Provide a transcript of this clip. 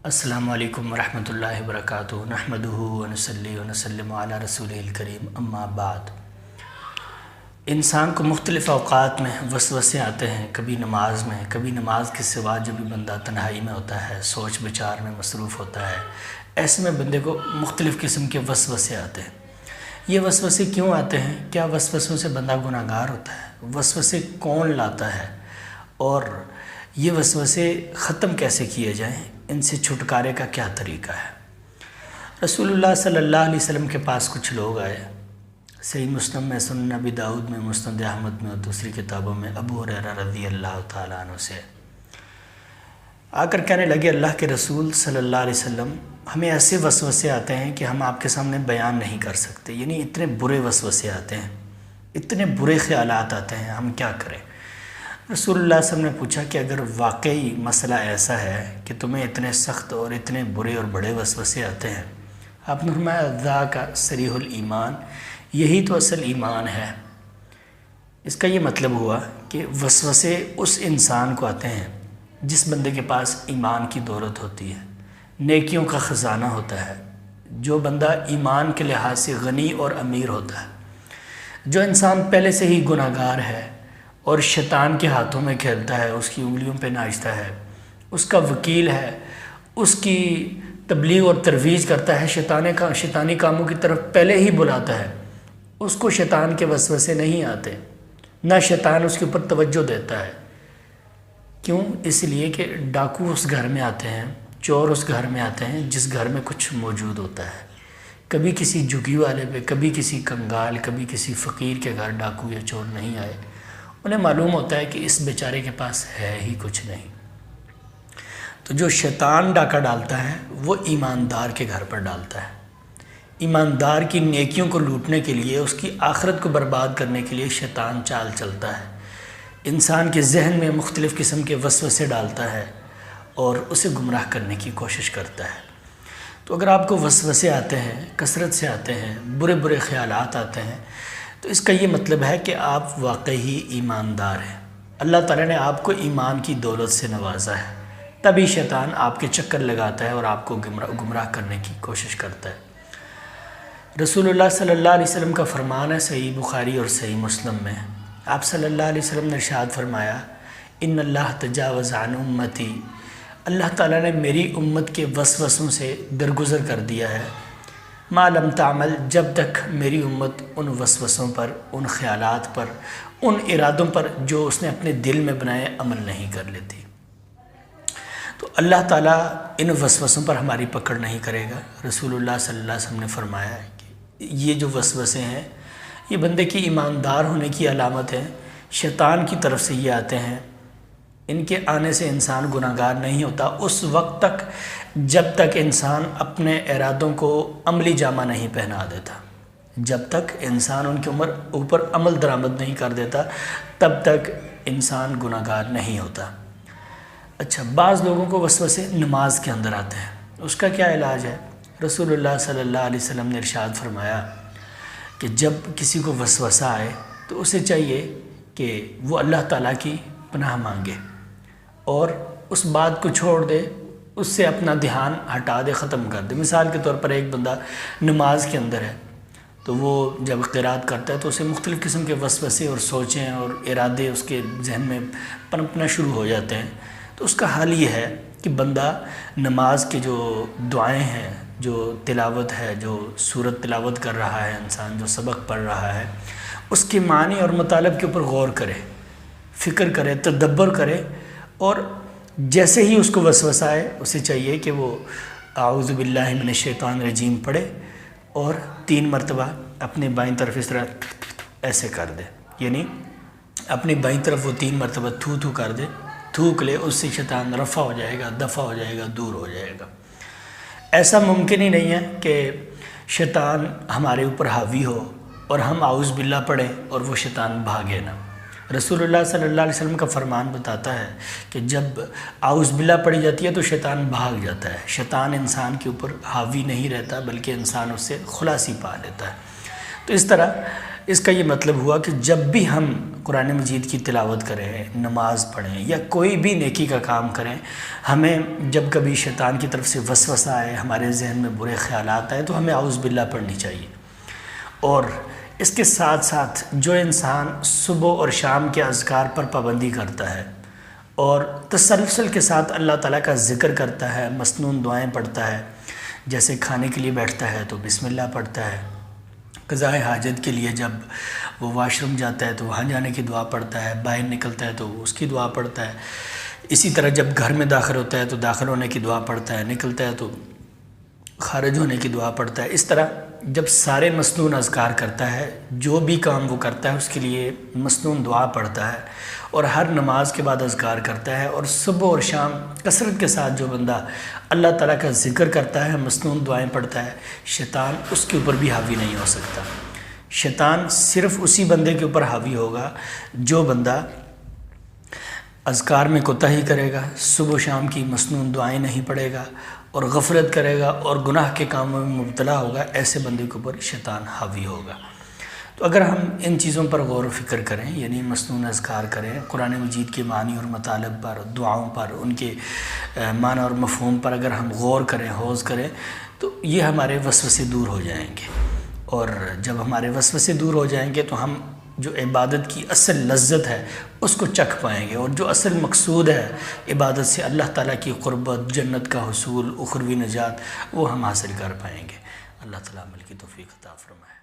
السلام علیکم ورحمۃ اللہ وبرکاتہ نحمدہ ونصلی ونسلم علی رسولہ الکریم اما بعد۔ انسان کو مختلف اوقات میں وسوسے آتے ہیں، کبھی نماز میں، کبھی نماز کے سوا جب بھی بندہ تنہائی میں ہوتا ہے، سوچ بچار میں مصروف ہوتا ہے، ایسے میں بندے کو مختلف قسم کے وسوسے آتے ہیں۔ یہ وسوسے کیوں آتے ہیں؟ کیا وسوسوں سے بندہ گناہ گار ہوتا ہے؟ وسوسے کون لاتا ہے اور یہ وسوسے ختم کیسے کیے جائیں؟ ان سے چھٹکارے کا کیا طریقہ ہے؟ رسول اللہ صلی اللہ علیہ وسلم کے پاس کچھ لوگ آئے، صحیح مسلم میں، سنن نبی داؤد میں، مسند احمد میں اور دوسری کتابوں میں ابو ہریرہ رضی اللہ تعالیٰ عنہ سے آ کر کہنے لگے، اللہ کے رسول صلی اللہ علیہ وسلم، ہمیں ایسے وسوسے آتے ہیں کہ ہم آپ کے سامنے بیان نہیں کر سکتے، یعنی اتنے برے وسوسے آتے ہیں، اتنے برے خیالات آتے ہیں، ہم کیا کریں؟ رسول اللہ صلی اللہ علیہ وسلم نے پوچھا کہ اگر واقعی مسئلہ ایسا ہے کہ تمہیں اتنے سخت اور اتنے برے اور بڑے وسوسے آتے ہیں، آپ نے فرمایا ذاک صریح الایمان، یہی تو اصل ایمان ہے۔ اس کا یہ مطلب ہوا کہ وسوسے اس انسان کو آتے ہیں جس بندے کے پاس ایمان کی دولت ہوتی ہے، نیکیوں کا خزانہ ہوتا ہے، جو بندہ ایمان کے لحاظ سے غنی اور امیر ہوتا ہے۔ جو انسان پہلے سے ہی گناہ گار ہے اور شیطان کے ہاتھوں میں کھیلتا ہے، اس کی انگلیوں پہ ناچتا ہے، اس کا وکیل ہے، اس کی تبلیغ اور ترویج کرتا ہے، شیطانی کاموں کی طرف پہلے ہی بلاتا ہے، اس کو شیطان کے وسوسے نہیں آتے، نہ شیطان اس کے اوپر توجہ دیتا ہے۔ کیوں؟ اس لیے کہ ڈاکو اس گھر میں آتے ہیں، چور اس گھر میں آتے ہیں جس گھر میں کچھ موجود ہوتا ہے۔ کبھی کسی جھگی والے پہ، کبھی کسی کنگال، کبھی کسی فقیر کے گھر ڈاکو یا چور نہیں آئے، انہیں معلوم ہوتا ہے کہ اس بیچارے کے پاس ہے ہی کچھ نہیں۔ تو جو شیطان ڈاکہ ڈالتا ہے وہ ایماندار کے گھر پر ڈالتا ہے۔ ایماندار کی نیکیوں کو لوٹنے کے لیے، اس کی آخرت کو برباد کرنے کے لیے شیطان چال چلتا ہے، انسان کے ذہن میں مختلف قسم کے وسوسے ڈالتا ہے اور اسے گمراہ کرنے کی کوشش کرتا ہے۔ تو اگر آپ کو وسوسے آتے ہیں، کثرت سے آتے ہیں، برے برے خیالات آتے ہیں، تو اس کا یہ مطلب ہے کہ آپ واقعی ایماندار ہیں، اللہ تعالیٰ نے آپ کو ایمان کی دولت سے نوازا ہے، تبھی شیطان آپ کے چکر لگاتا ہے اور آپ کو گمراہ کرنے کی کوشش کرتا ہے۔ رسول اللہ صلی اللہ علیہ وسلم کا فرمان ہے، صحیح بخاری اور صحیح مسلم میں، آپ صلی اللہ علیہ وسلم نے ارشاد فرمایا، ان اللہ تجاوز عن امتی، اللہ تعالیٰ نے میری امت کے وسوسوں سے درگزر کر دیا ہے، ما لم تعمل، جب تک میری امت ان وسوسوں پر، ان خیالات پر، ان ارادوں پر جو اس نے اپنے دل میں بنائے عمل نہیں کر لیتی۔ تو اللہ تعالیٰ ان وسوسوں پر ہماری پکڑ نہیں کرے گا۔ رسول اللہ صلی اللہ علیہ وسلم نے فرمایا ہے کہ یہ جو وسوسے ہیں یہ بندے کی ایماندار ہونے کی علامت ہے، شیطان کی طرف سے یہ آتے ہیں، ان کے آنے سے انسان گناہ گار نہیں ہوتا اس وقت تک جب تک انسان اپنے ارادوں کو عملی جامہ نہیں پہنا دیتا، جب تک انسان ان کے اوپر عمل درآمد نہیں کر دیتا، تب تک انسان گناہ گار نہیں ہوتا۔ اچھا، بعض لوگوں کو وسوسے نماز کے اندر آتے ہیں، اس کا کیا علاج ہے؟ رسول اللہ صلی اللہ علیہ وسلم نے ارشاد فرمایا کہ جب کسی کو وسوسہ آئے تو اسے چاہیے کہ وہ اللہ تعالیٰ کی پناہ مانگے اور اس بات کو چھوڑ دے، اس سے اپنا دھیان ہٹا دے، ختم کر دے۔ مثال کے طور پر ایک بندہ نماز کے اندر ہے تو وہ جب قرات کرتا ہے تو اسے مختلف قسم کے وسوسے اور سوچیں اور ارادے اس کے ذہن میں پنپنا شروع ہو جاتے ہیں۔ تو اس کا حل یہ ہے کہ بندہ نماز کے جو دعائیں ہیں، جو تلاوت ہے، جو سورت تلاوت کر رہا ہے انسان، جو سبق پڑھ رہا ہے، اس کے معنی اور مطالب کے اوپر غور کرے، فکر کرے، تدبر کرے، اور جیسے ہی اس کو وسوسہ آئے اسے چاہیے کہ وہ اعوذ باللہ من الشیطان الرجیم پڑھے اور 3 مرتبہ اپنے بائیں طرف اس طرح ایسے کر دے، یعنی اپنی بائیں طرف وہ 3 مرتبہ تھو تھو کر دے، تھوک لے، اس سے شیطان رفع ہو جائے گا، دفع ہو جائے گا، دور ہو جائے گا۔ ایسا ممکن ہی نہیں ہے کہ شیطان ہمارے اوپر حاوی ہو اور ہم اعوذ باللہ پڑھیں اور وہ شیطان بھاگے نہ۔ رسول اللہ صلی اللہ علیہ وسلم کا فرمان بتاتا ہے کہ جب اعوذ باللہ پڑھی جاتی ہے تو شیطان بھاگ جاتا ہے، شیطان انسان کے اوپر حاوی نہیں رہتا بلکہ انسان اس سے خلاصی پا لیتا ہے۔ تو اس طرح اس کا یہ مطلب ہوا کہ جب بھی ہم قرآن مجید کی تلاوت کریں، نماز پڑھیں یا کوئی بھی نیکی کا کام کریں، ہمیں جب کبھی شیطان کی طرف سے وسوسہ آئے، ہمارے ذہن میں برے خیالات آئے، تو ہمیں اعوذ باللہ پڑھنی چاہیے۔ اور اس کے ساتھ ساتھ جو انسان صبح اور شام کے اذکار پر پابندی کرتا ہے اور تسلسل کے ساتھ اللہ تعالیٰ کا ذکر کرتا ہے، مسنون دعائیں پڑھتا ہے، جیسے کھانے کے لیے بیٹھتا ہے تو بسم اللہ پڑھتا ہے، قضاء حاجت کے لیے جب وہ واش روم جاتا ہے تو وہاں جانے کی دعا پڑھتا ہے، باہر نکلتا ہے تو اس کی دعا پڑھتا ہے، اسی طرح جب گھر میں داخل ہوتا ہے تو داخل ہونے کی دعا پڑھتا ہے، نکلتا ہے تو خارج ہونے کی دعا پڑھتا ہے۔ اس طرح جب سارے مسنون اذکار کرتا ہے، جو بھی کام وہ کرتا ہے اس کے لیے مسنون دعا پڑھتا ہے، اور ہر نماز کے بعد اذکار کرتا ہے، اور صبح اور شام کثرت کے ساتھ جو بندہ اللہ تعالیٰ کا ذکر کرتا ہے، مسنون دعائیں پڑھتا ہے، شیطان اس کے اوپر بھی حاوی نہیں ہو سکتا۔ شیطان صرف اسی بندے کے اوپر حاوی ہوگا جو بندہ اذکار میں کوتاہی کرے گا، صبح و شام کی مسنون دعائیں نہیں پڑھے گا اور غفلت کرے گا اور گناہ کے کاموں میں مبتلا ہوگا، ایسے بندے کے اوپر شیطان حاوی ہوگا۔ تو اگر ہم ان چیزوں پر غور و فکر کریں، یعنی مسنون اذکار کریں، قرآن مجید کے معنی اور مطالب پر، دعاؤں پر، ان کے معنی اور مفہوم پر اگر ہم غور کریں، غوض کریں، تو یہ ہمارے وسوسے دور ہو جائیں گے، اور جب ہمارے وسوسے دور ہو جائیں گے تو ہم جو عبادت کی اصل لذت ہے اس کو چکھ پائیں گے، اور جو اصل مقصود ہے عبادت سے، اللہ تعالیٰ کی قربت، جنت کا حصول، اخروی نجات، وہ ہم حاصل کر پائیں گے۔ اللہ تعالیٰ عمل کی توفیق عطا فرمائے۔